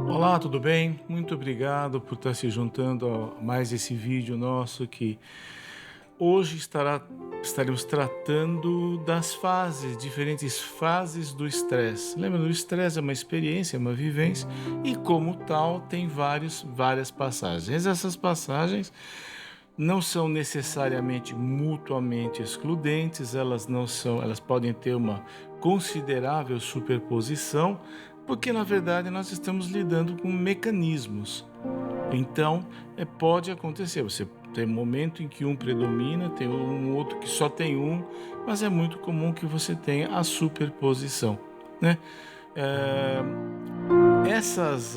Olá, tudo bem? Muito obrigado por estar se juntando a mais esse vídeo nosso que hoje estaremos tratando das diferentes fases do estresse. Lembra, o estresse é uma experiência, é uma vivência e como tal tem várias passagens. Essas passagens não são necessariamente mutuamente excludentes, elas podem ter uma considerável superposição, porque na verdade nós estamos lidando com mecanismos. Então, pode acontecer, você tem um momento em que um predomina, tem um outro que só tem um, mas é muito comum que você tenha a superposição, né? Essas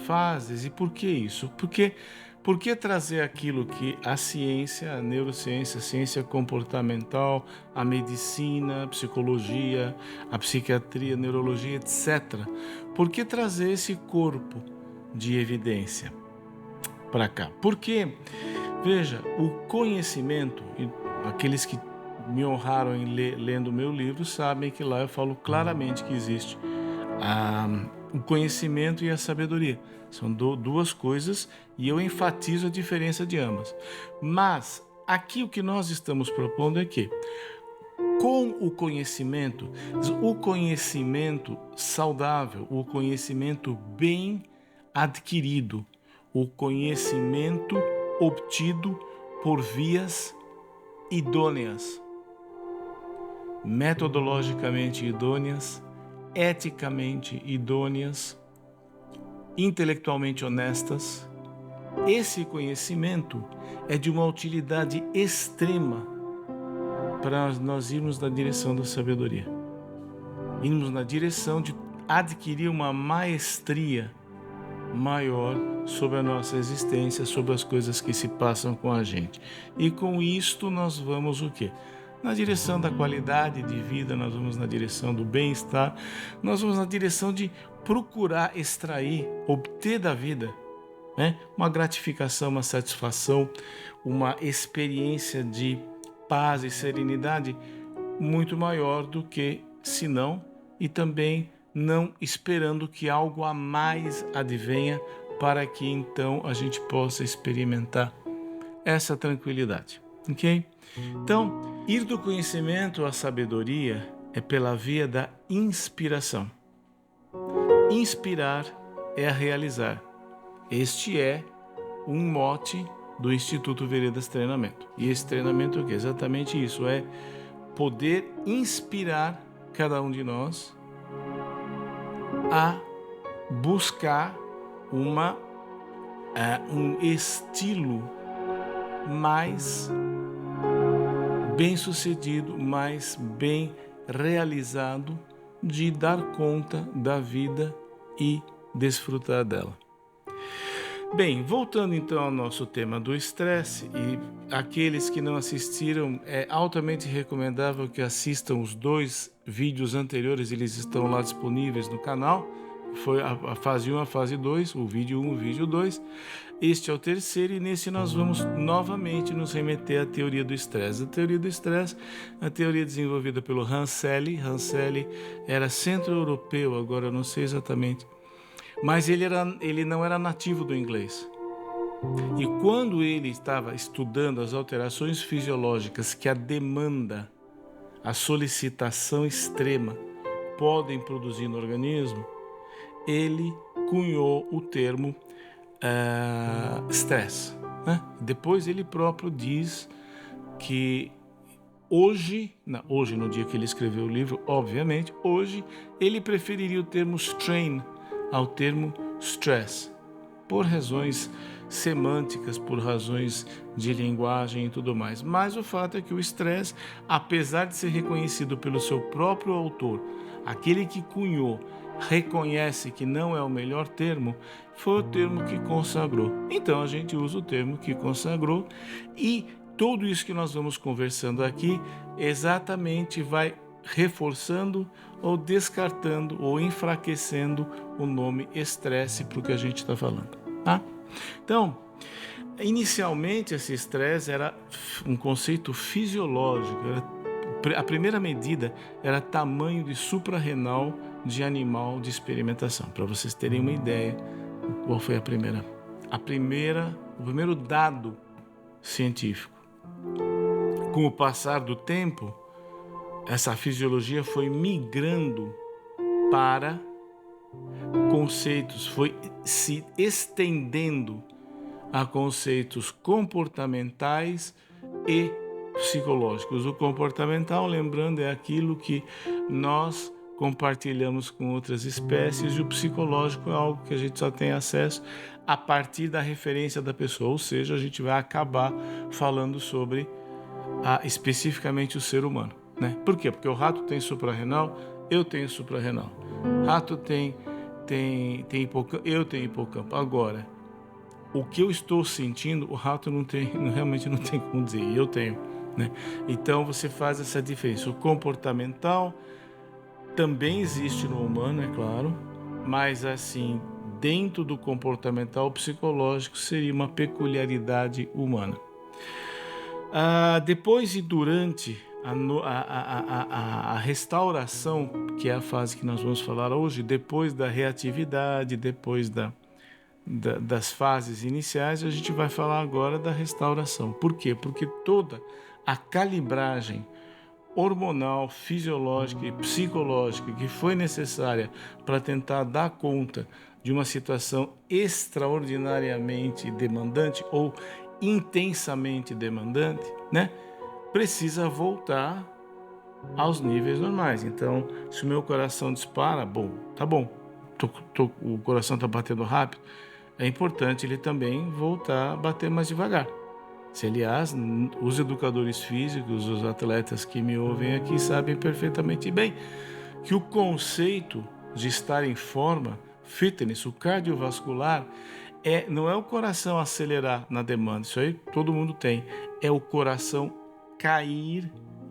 fases, e por que isso? Por que trazer aquilo que a ciência, a neurociência, a ciência comportamental, a medicina, a psicologia, a psiquiatria, a neurologia, etc. Por que trazer esse corpo de evidência para cá? Porque, veja, o conhecimento, e aqueles que me honraram em lendo o meu livro sabem que lá eu falo claramente que existe o conhecimento e a sabedoria. São duas coisas e eu enfatizo a diferença de ambas. Mas aqui o que nós estamos propondo é que, com o conhecimento saudável, o conhecimento bem adquirido, o conhecimento obtido por vias idôneas, metodologicamente idôneas, eticamente idôneas, intelectualmente honestas, esse conhecimento é de uma utilidade extrema para nós irmos na direção da sabedoria, irmos na direção de adquirir uma maestria maior sobre a nossa existência, sobre as coisas que se passam com a gente. E com isto nós vamos o quê? Na direção da qualidade de vida, nós vamos na direção do bem-estar, nós vamos na direção de procurar extrair, obter da vida, né, uma gratificação, uma satisfação, uma experiência de paz e serenidade muito maior do que senão, e também não esperando que algo a mais advenha para que então a gente possa experimentar essa tranquilidade, ok? Então, ir do conhecimento à sabedoria é pela via da inspiração. Inspirar é a realizar. Este é um mote do Instituto Veredas Treinamento. E esse treinamento é o quê? Exatamente isso, é poder inspirar cada um de nós a buscar um estilo mais bem-sucedido, mais bem realizado de dar conta da vida e desfrutar dela. Bem, voltando então ao nosso tema do estresse, e aqueles que não assistiram, é altamente recomendável que assistam os 2 vídeos anteriores, eles estão lá disponíveis no canal. Foi a fase 1, a fase 2, o vídeo 1, o vídeo 2. Este é o terceiro e nesse nós vamos novamente nos remeter à teoria do estresse. A teoria do estresse, a teoria desenvolvida pelo Hans Selye. Hans Selye era centro-europeu, agora eu não sei exatamente, mas ele não era nativo do inglês. E quando ele estava estudando as alterações fisiológicas que a demanda, a solicitação extrema podem produzir no organismo, ele cunhou o termo estresse, né? Depois ele próprio diz que hoje, no dia que ele escreveu o livro, obviamente, hoje ele preferiria o termo strain ao termo stress, por razões semânticas, por razões de linguagem e tudo mais. Mas o fato é que o estresse, apesar de ser reconhecido pelo seu próprio autor, aquele que cunhou, reconhece que não é o melhor termo, foi o termo que consagrou. Então a gente usa o termo que consagrou, e tudo isso que nós vamos conversando aqui exatamente vai reforçando ou descartando ou enfraquecendo o nome estresse para o que a gente está falando, tá? Então, Inicialmente, esse estresse era um conceito fisiológico. A primeira medida era tamanho de suprarrenal de animal de experimentação. Para vocês terem uma ideia, qual foi o primeiro dado científico. Com o passar do tempo, essa fisiologia foi migrando para conceitos, foi se estendendo a conceitos comportamentais e psicológicos. O comportamental, lembrando, é aquilo que nós compartilhamos com outras espécies, e o psicológico é algo que a gente só tem acesso a partir da referência da pessoa, ou seja, a gente vai acabar falando sobre especificamente o ser humano, né? Por quê? Porque o rato tem suprarrenal, eu tenho suprarrenal. Rato tem hipocampo, eu tenho hipocampo. Agora, o que eu estou sentindo, o rato realmente não tem como dizer, eu tenho, né? Então você faz essa diferença. O comportamental também existe no humano, é claro, mas assim, dentro do comportamental, psicológico seria uma peculiaridade humana. Depois e durante a restauração, que é a fase que nós vamos falar hoje, depois da reatividade, depois das fases iniciais, a gente vai falar agora da restauração. Por quê? Porque toda a calibragem hormonal, fisiológica e psicológica que foi necessária para tentar dar conta de uma situação extraordinariamente demandante ou intensamente demandante, né, precisa voltar aos níveis normais. Então, se o meu coração dispara, o coração está batendo rápido, é importante ele também voltar a bater mais devagar. Se, aliás, os educadores físicos, os atletas que me ouvem aqui sabem perfeitamente bem que o conceito de estar em forma, fitness, o cardiovascular, não é o coração acelerar na demanda, isso aí todo mundo tem, é o coração cair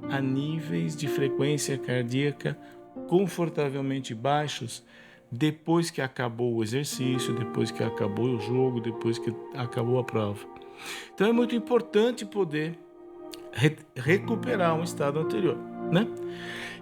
a níveis de frequência cardíaca confortavelmente baixos depois que acabou o exercício, depois que acabou o jogo, depois que acabou a prova. Então é muito importante poder recuperar um estado anterior, né?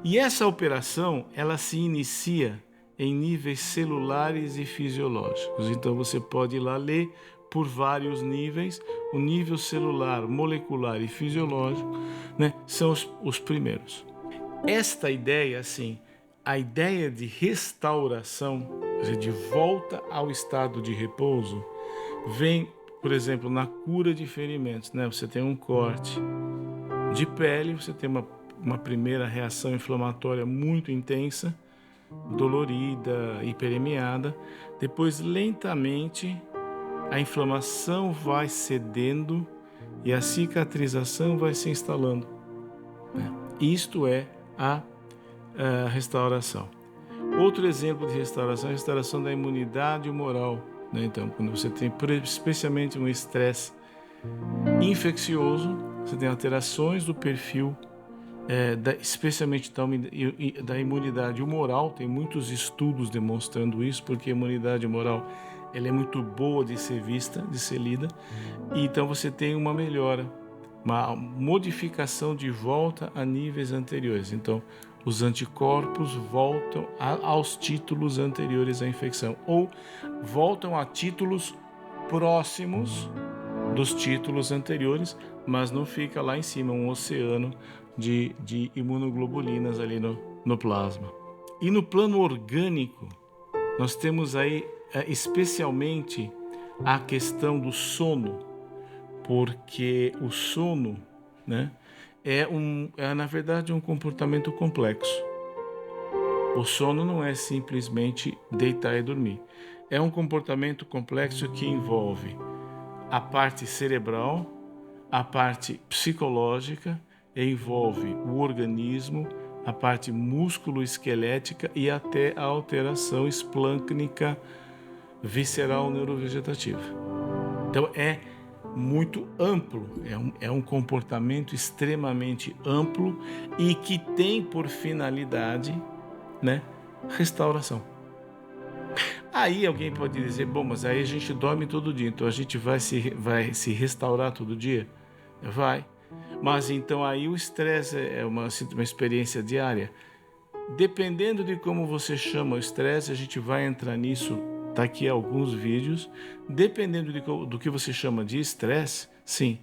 E essa operação, ela se inicia em níveis celulares e fisiológicos. Então você pode ir lá ler por vários níveis. O nível celular, molecular e fisiológico, né, são os primeiros. Esta ideia, assim, a ideia de restauração, ou seja, de volta ao estado de repouso, vem, por exemplo, na cura de ferimentos, né? Você tem um corte de pele, você tem uma primeira reação inflamatória muito intensa, dolorida, hiperemiada. Depois, lentamente, a inflamação vai cedendo e a cicatrização vai se instalando, né? Isto é a restauração. Outro exemplo de restauração é a restauração da imunidade humoral, né? Então, quando você tem especialmente um estresse infeccioso, você tem alterações do perfil, especialmente da imunidade humoral. Tem muitos estudos demonstrando isso, porque a imunidade humoral ela é muito boa de ser vista, de ser lida, e então você tem uma melhora, uma modificação de volta a níveis anteriores. Então, os anticorpos voltam aos títulos anteriores à infecção, ou voltam a títulos próximos dos títulos anteriores, mas não fica lá em cima um oceano de imunoglobulinas ali no plasma. E no plano orgânico, nós temos aí especialmente a questão do sono, porque o sono, né, é na verdade um comportamento complexo. O sono não é simplesmente deitar e dormir. É um comportamento complexo que envolve a parte cerebral, a parte psicológica, envolve o organismo, a parte músculo-esquelética e até a alteração esplâncnica visceral neurovegetativa. Então é muito amplo, é um comportamento extremamente amplo e que tem por finalidade, né, restauração. Aí alguém pode dizer, bom, mas aí a gente dorme todo dia, então a gente vai se restaurar todo dia? Vai. Mas então aí o estresse é uma experiência diária. Dependendo de como você chama o estresse, a gente vai entrar nisso daqui a alguns vídeos. Dependendo do que você chama de estresse, sim.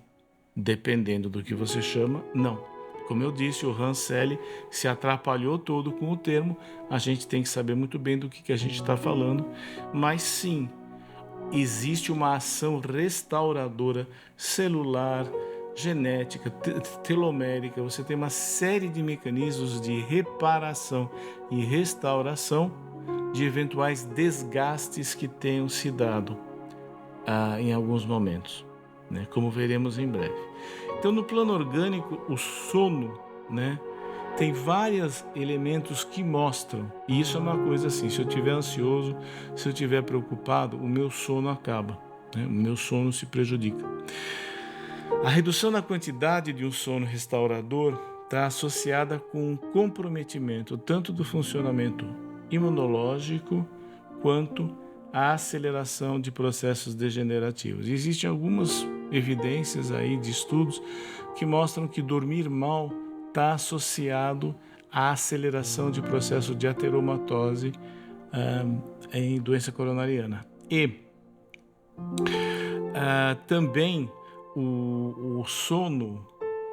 Dependendo do que você chama, não. Como eu disse, o Hans Selye se atrapalhou todo com o termo. A gente tem que saber muito bem do que a gente está falando. Mas sim, existe uma ação restauradora celular, genética, telomérica. Você tem uma série de mecanismos de reparação e restauração de eventuais desgastes que tenham se dado em alguns momentos, né? Como veremos em breve. Então, no plano orgânico, o sono, né, tem vários elementos que mostram, e isso é uma coisa assim, se eu estiver ansioso, se eu estiver preocupado, o meu sono acaba, né? O meu sono se prejudica. A redução da quantidade de um sono restaurador está associada com um comprometimento tanto do funcionamento imunológico quanto a aceleração de processos degenerativos. Existem algumas evidências aí de estudos que mostram que dormir mal está associado à aceleração de processo de ateromatose em doença coronariana. E também o sono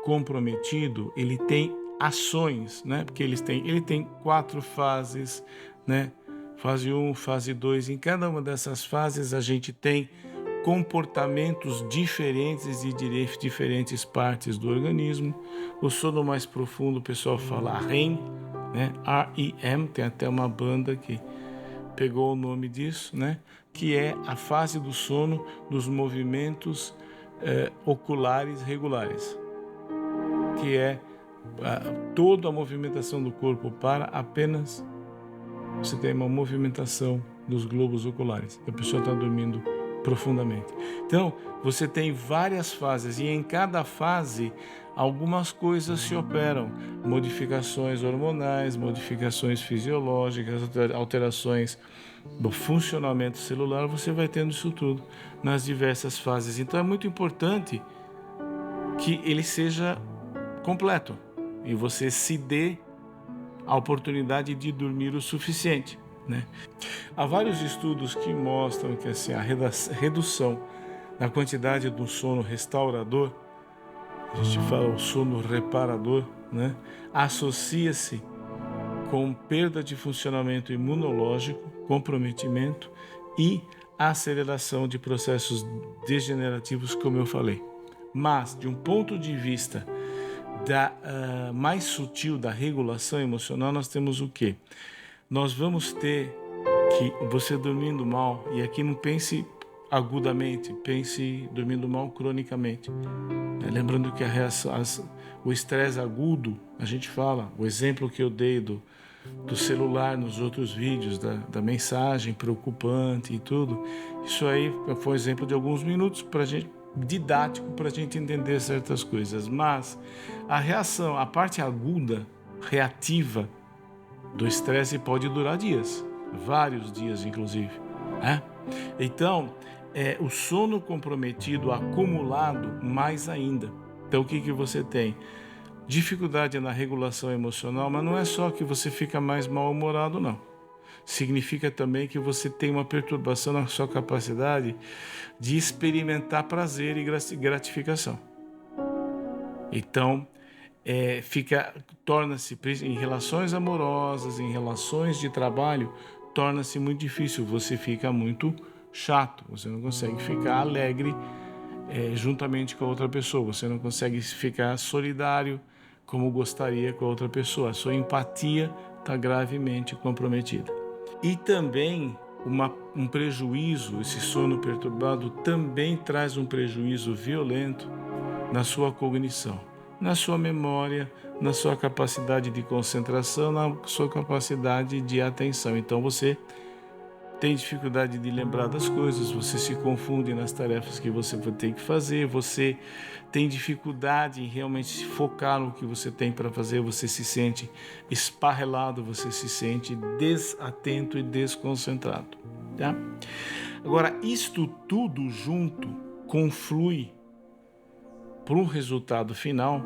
comprometido, ele tem ações, né? Porque ele tem 4 fases, né? Fase 1, fase 2. Em cada uma dessas fases a gente tem comportamentos diferentes de diferentes partes do organismo. O sono mais profundo, o pessoal fala REM, né? R-E-M, tem até uma banda que pegou o nome disso, né? Que é a fase do sono dos movimentos oculares regulares, que é toda a movimentação do corpo para apenas você tem uma movimentação dos globos oculares. A pessoa está dormindo profundamente. Então, você tem várias fases e em cada fase algumas coisas se operam. Modificações hormonais, modificações fisiológicas, alterações do funcionamento celular, você vai tendo isso tudo nas diversas fases. Então, é muito importante que ele seja completo e você se dê a oportunidade de dormir o suficiente, né? Há vários estudos que mostram que assim, a redução da quantidade do sono restaurador, a gente fala o sono reparador, né? Associa-se com perda de funcionamento imunológico, comprometimento e aceleração de processos degenerativos, como eu falei. Mas, de um ponto de vista mais sutil da regulação emocional, nós temos o quê? Nós vamos ter que você dormindo mal, e aqui não pense agudamente, pense dormindo mal cronicamente. Lembrando que o estresse agudo, a gente fala, o exemplo que eu dei do celular nos outros vídeos, da mensagem preocupante e tudo, isso aí foi um exemplo de alguns minutos para a gente, didático para a gente entender certas coisas, mas a reação, a parte aguda, reativa do estresse pode durar dias, vários dias inclusive, né? Então, o sono comprometido, acumulado, mais ainda. Então, o que você tem? Dificuldade na regulação emocional, mas não é só que você fica mais mal-humorado, não. Significa também que você tem uma perturbação na sua capacidade de experimentar prazer e gratificação. Então, torna-se, em relações amorosas, em relações de trabalho, torna-se muito difícil, você fica muito chato, você não consegue ficar alegre juntamente com a outra pessoa, você não consegue ficar solidário como gostaria com a outra pessoa, a sua empatia está gravemente comprometida. E também um prejuízo, esse sono perturbado também traz um prejuízo violento na sua cognição, na sua memória, na sua capacidade de concentração, na sua capacidade de atenção. Então você tem dificuldade de lembrar das coisas, você se confunde nas tarefas que você vai ter que fazer, você tem dificuldade em realmente se focar no que você tem para fazer, você se sente esparrelado, você se sente desatento e desconcentrado. Tá? Agora, isto tudo junto conflui para um resultado final,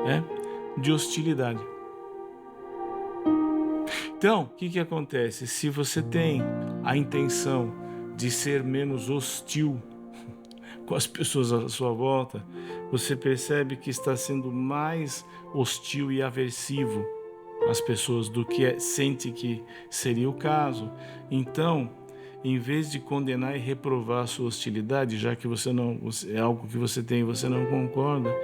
né, de hostilidade. Então, o que acontece? Se você tem a intenção de ser menos hostil com as pessoas à sua volta, você percebe que está sendo mais hostil e aversivo às pessoas do que sente que seria o caso. Então, em vez de condenar e reprovar a sua hostilidade, já que é algo que você tem e você não concorda,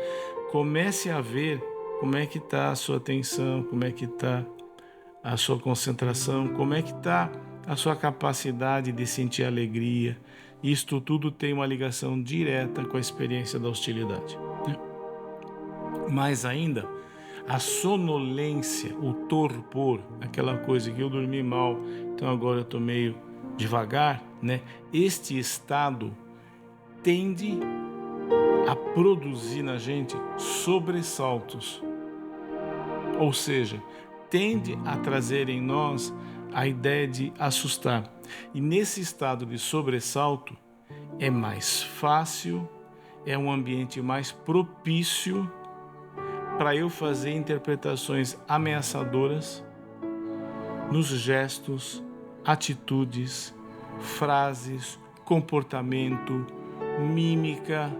comece a ver como é que está a sua atenção, como é que está a sua concentração, como é que está a sua capacidade de sentir alegria. Isto tudo tem uma ligação direta com a experiência da hostilidade. Mais ainda, a sonolência, o torpor, aquela coisa que eu dormi mal, então agora eu estou meio devagar, né? Este estado tende a produzir na gente sobressaltos, ou seja, tende a trazer em nós a ideia de assustar. E nesse estado de sobressalto é mais fácil, é um ambiente mais propício para eu fazer interpretações ameaçadoras nos gestos, atitudes, frases, comportamento, mímica,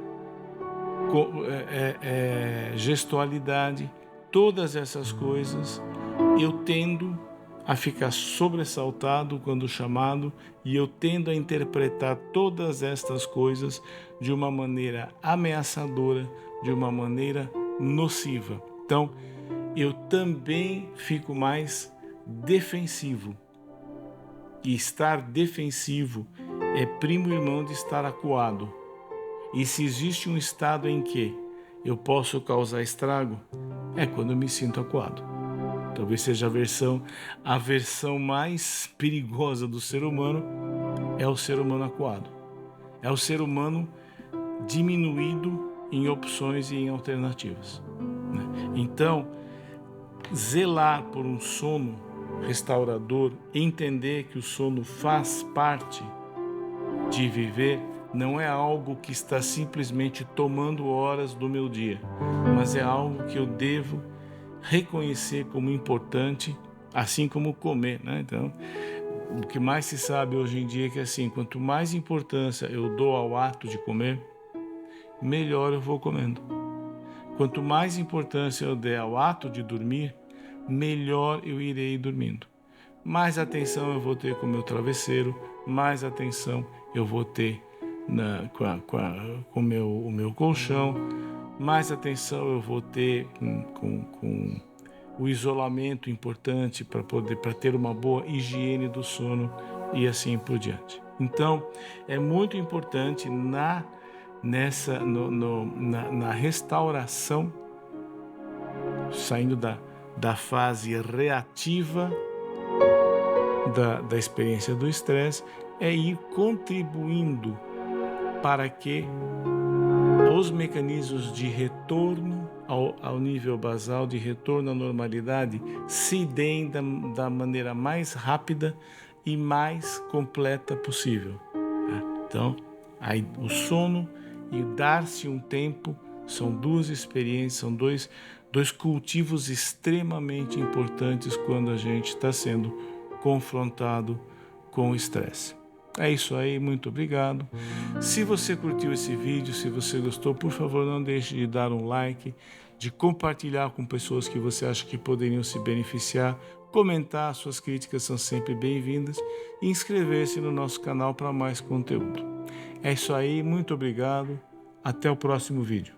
gestualidade, todas essas coisas. Eu tendo a ficar sobressaltado quando chamado e eu tendo a interpretar todas estas coisas de uma maneira ameaçadora, de uma maneira nociva. Então, eu também fico mais defensivo. E estar defensivo é primo irmão de estar acuado. E se existe um estado em que eu posso causar estrago, é quando eu me sinto acuado. Talvez seja a versão mais perigosa do ser humano, é o ser humano acuado. É o ser humano diminuído em opções e em alternativas. Então, zelar por um sono restaurador, entender que o sono faz parte de viver, não é algo que está simplesmente tomando horas do meu dia, mas é algo que eu devo reconhecer como importante, assim como comer, né? Então, o que mais se sabe hoje em dia é que assim, quanto mais importância eu dou ao ato de comer, melhor eu vou comendo. Quanto mais importância eu der ao ato de dormir, melhor eu irei dormindo. Mais atenção eu vou ter com o meu travesseiro, mais atenção eu vou ter com o meu colchão, mais atenção eu vou ter com o isolamento importante para ter uma boa higiene do sono e assim por diante. Então, é muito importante na restauração, saindo da fase reativa da experiência do estresse, é ir contribuindo para que os mecanismos de retorno ao nível basal, de retorno à normalidade, se deem da maneira mais rápida e mais completa possível. Então, aí, o sono e dar-se um tempo são duas experiências, são dois cultivos extremamente importantes quando a gente está sendo confrontado com o estresse. É isso aí, muito obrigado. Se você curtiu esse vídeo, se você gostou, por favor, não deixe de dar um like, de compartilhar com pessoas que você acha que poderiam se beneficiar, comentar, suas críticas são sempre bem-vindas e inscrever-se no nosso canal para mais conteúdo. É isso aí, muito obrigado, até o próximo vídeo.